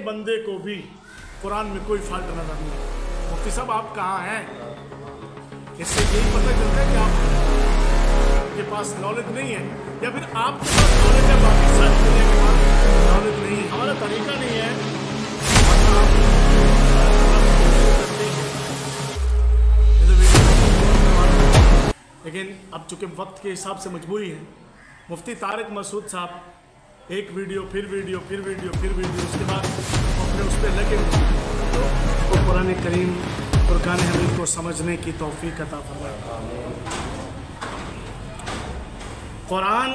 बंदे को भी कुरान में कोई फॉल्ट नजर नहीं है। मुफ्ती साहब आप कहाँ हैं? इससे यही पता चलता है कि आपके पास नॉलेज नहीं है या फिर आपके पास नॉलेज है, बाकी सारी दुनिया के पास नॉलेज नहीं है। हमारा तरीका नहीं है, लेकिन अब चूंकि वक्त के हिसाब से मजबूरी है। मुफ्ती तारिक मसूद साहब एक वीडियो फिर वीडियो फिर वीडियो फिर वीडियो, उसके बाद अपने उस पर लगे तो कुरान करीम फुरकान हमीद को समझने की तौफीक अता फरमाए। कुरान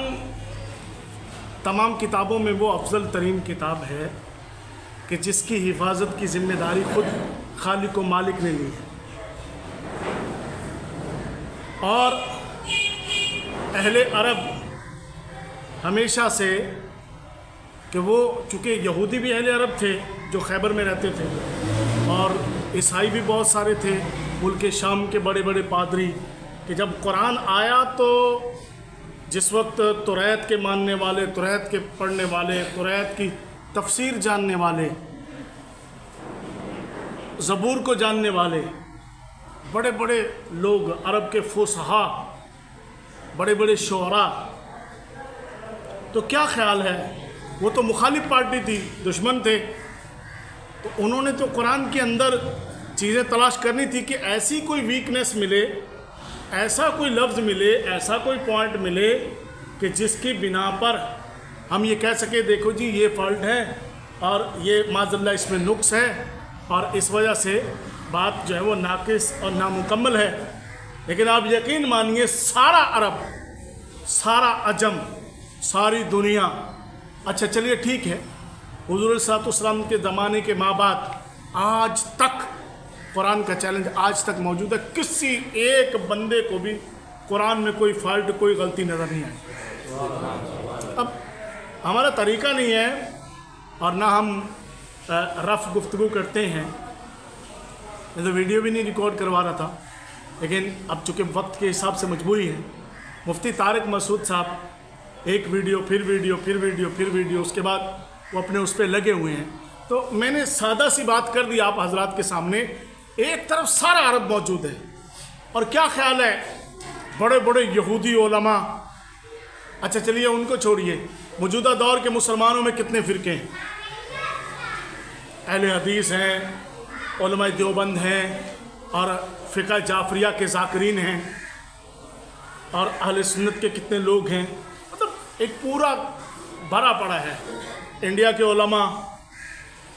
तमाम किताबों में वो अफजल तरीन किताब है कि जिसकी हिफाजत की जिम्मेदारी खुद खालिक व मालिक ने ली है। और अहले अरब हमेशा से कि वो चूँकि यहूदी भी अहले अरब थे जो खैबर में रहते थे और ईसाई भी बहुत सारे थे, मुल्क शाम के बड़े बड़े पादरी, कि जब कुरान आया तो जिस वक्त तुरैत के मानने वाले, तुरैत के पढ़ने वाले, तुरैत की तफसीर जानने वाले, ज़बूर को जानने वाले बड़े बड़े लोग, अरब के फुसहा, बड़े बड़े शोरा, तो क्या ख्याल है, वो तो मुखालिफ पार्टी थी, दुश्मन थे, तो उन्होंने तो कुरान के अंदर चीज़ें तलाश करनी थी कि ऐसी कोई वीकनेस मिले, ऐसा कोई लफ्ज़ मिले, ऐसा कोई पॉइंट मिले कि जिसकी बिना पर हम ये कह सके देखो जी ये फॉल्ट है और ये माज़ल्लाह इसमें नुक्स है और इस वजह से बात जो है वो नाकिस और नामुकम्मल है। लेकिन आप यकीन मानिए सारा अरब, सारा अजम, सारी दुनिया, अच्छा चलिए ठीक है, हुज़ूर सल्लल्लाहु के ज़माने के माँ बाप आज तक कुरान का चैलेंज आज तक मौजूद है। किसी एक बंदे को भी कुरान में कोई फॉल्ट, कोई गलती नज़र नहीं आई। अब हमारा तरीका नहीं है और ना हम रफ गुफ्तगू करते हैं, मैं तो वीडियो भी नहीं रिकॉर्ड करवा रहा था, लेकिन अब चूँकि वक्त के हिसाब से मजबूरी है। मुफ्ती तारिक मसूद साहब एक वीडियो फिर वीडियो फिर वीडियो फिर वीडियो, उसके बाद वो अपने उस पर लगे हुए हैं। तो मैंने सादा सी बात कर दी आप हजरात के सामने, एक तरफ सारा अरब मौजूद है और क्या ख्याल है बड़े बड़े यहूदी उलमा, अच्छा चलिए उनको छोड़िए, मौजूदा दौर के मुसलमानों में कितने फ़िरके हैं, अहले हदीस हैं, उलमा देवबंद हैं और फ़िक़्ह जाफ़रिया के ज़ाकिरीन हैं और अहले सुन्नत के कितने लोग हैं, मतलब एक पूरा भरा पड़ा है। इंडिया के उलमा,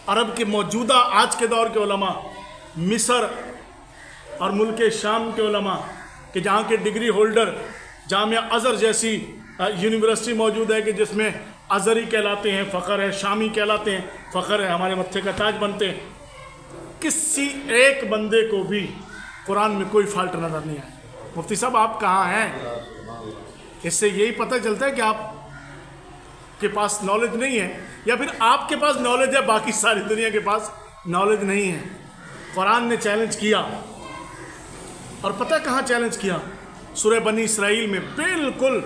अरब के मौजूदा आज के दौर के उलमा, मिस्र और मुल्क शाम के उलमा कि जहाँ के डिग्री होल्डर जामिया अज़हर जैसी यूनिवर्सिटी मौजूद है कि जिसमें अज़हरी कहलाते हैं फ़ख्र है, शामी कहलाते हैं फ़ख्र है, हमारे मत्थे का ताज बनते हैं। किसी एक बंदे को भी कुरान में कोई फॉल्ट नज़र नहीं आया। मुफ्ती साहब आप कहाँ हैं? इससे यही पता चलता है कि आप के पास नॉलेज नहीं है या फिर आपके पास नॉलेज है, बाकी सारी दुनिया के पास नॉलेज नहीं है। कुरान ने चैलेंज किया और पता कहाँ चैलेंज किया? सूरह बनी इसराइल में बिल्कुल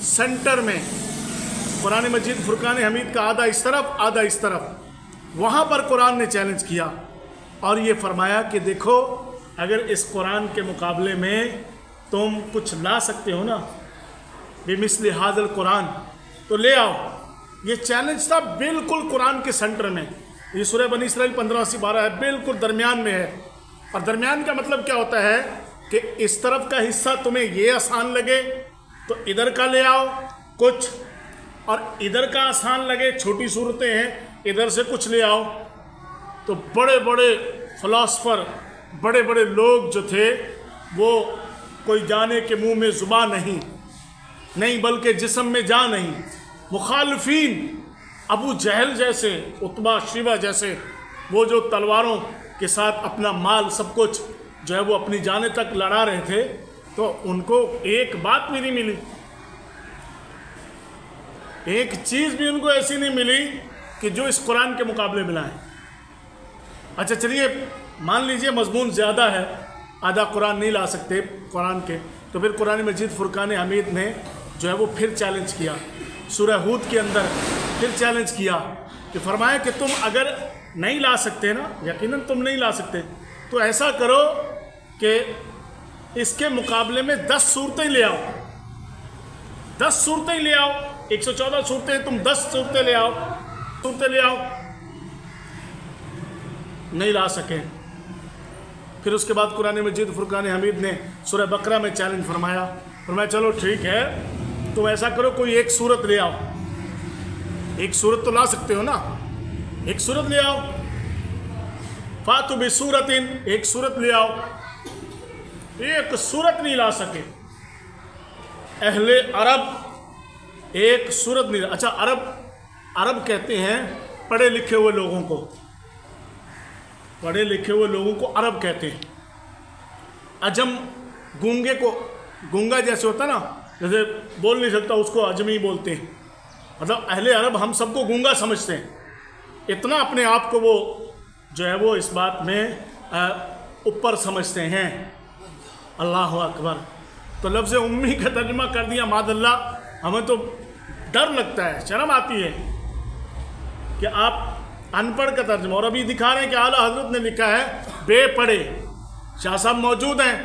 सेंटर में कुरान मजीद फुरकान हमीद का आधा इस तरफ आधा इस तरफ, वहाँ पर कुरान ने चैलेंज किया और ये फरमाया कि देखो अगर इस कुरान के मुकाबले में तुम कुछ ला सकते हो ना बेमिस्ल हाज़िल कुरान तो ले आओ। ये चैलेंज था बिल्कुल कुरान के सेंटर में। ये सूरह बनी इसराइल 15 से 12 है, बिल्कुल दरमियान में है। और दरमियान का मतलब क्या होता है कि इस तरफ का हिस्सा तुम्हें ये आसान लगे तो इधर का ले आओ कुछ, और इधर का आसान लगे, छोटी सूरतें हैं, इधर से कुछ ले आओ। तो बड़े बड़े फ़िलासफ़र, बड़े बड़े लोग जो थे वो कोई जाने के मुंह में ज़ुबान नहीं बल्कि जिस्म में जा नहीं, मुखालफीन अबू जहल जैसे, उतबा शिवा जैसे, वो जो तलवारों के साथ अपना माल सब कुछ जो है वो अपनी जाने तक लड़ा रहे थे, तो उनको एक बात भी नहीं मिली, एक चीज़ भी उनको ऐसी नहीं मिली कि जो इस कुरान के मुकाबले में लाएं। अच्छा चलिए मान लीजिए मजमून ज़्यादा है, आधा कुरान नहीं ला सकते कुरान के, तो फिर कुरान मजीद फुरकान हमीद ने जो है वो फिर चैलेंज किया, सूरह हूद के अंदर फिर चैलेंज किया कि फरमाया कि तुम अगर नहीं ला सकते ना, यकीनन तुम नहीं ला सकते। तो ऐसा करो कि इसके मुकाबले में 10 सूरतें ले आओ, 10 सूरतें ले आओ। 114 सूरतें, तुम 10 सूरतें ले आओ, सूरतें ले आओ। नहीं ला सके। फिर उसके बाद कुरान मजीद फुरकान हमीद ने सूरह बकरा में चैलेंज फरमाया, चलो ठीक है, तो ऐसा करो कोई एक सूरत ले आओ। एक सूरत तो ला सकते हो ना, एक सूरत ले आओ। फातु बि सूरतिन, एक सूरत ले आओ। एक सूरत नहीं ला सके। अहले अरब एक सूरत नहीं। अच्छा, अरब कहते हैं पढ़े लिखे हुए लोगों को, पढ़े लिखे हुए लोगों को अरब कहते हैं। अजम गूंगे को, गूंगा जैसे होता ना, जैसे बोल नहीं सकता उसको अजमी बोलते हैं। मतलब अहले अरब हम सबको गूंगा समझते हैं, इतना अपने आप को वो जो है वो इस बात में ऊपर समझते हैं। अल्लाह अकबर। तो लफ्ज़ उम्मी का तर्जुमा कर दिया मादल्लाह। हमें तो डर लगता है, शर्म आती है कि आप अनपढ़ का तर्जुमा। और अभी दिखा रहे हैं कि आला हजरत ने लिखा है बेपढ़े। शाह साहब मौजूद हैं,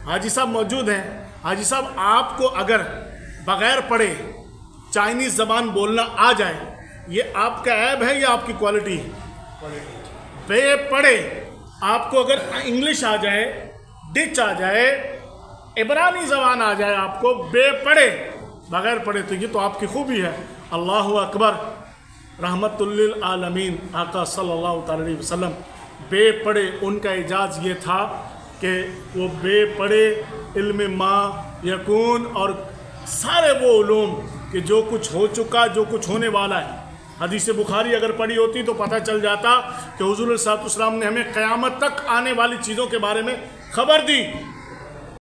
हाजी साहब मौजूद हैं। हाजी साहब, आपको अगर बग़ैर पढ़े चाइनीज़ ज़बान बोलना आ जाए, ये आपका ऐब है या आपकी क्वालिटी है? बेपढ़े आपको अगर इंग्लिश आ जाए, डिच आ जाए, इब्रानी ज़बान आ जाए, आपको बेपढ़े बग़ैर पढ़े, तो ये तो आपकी खूबी है। अल्लाहु अकबर। रहमतुल लिल आलमीन आका सल्लल्लाहु अलैहि वसल्लम बेपढ़े, उनका एजाज़ ये था कि वो बेपढ़े इल्म मा यकून और सारे वो उलूम कि जो कुछ हो चुका, जो कुछ होने वाला है। हदीस बुखारी अगर पढ़ी होती तो पता चल जाता कि हुज़ूर सल्लल्लाहु अलैहि वसल्लम ने हमें क़यामत तक आने वाली चीज़ों के बारे में खबर दी।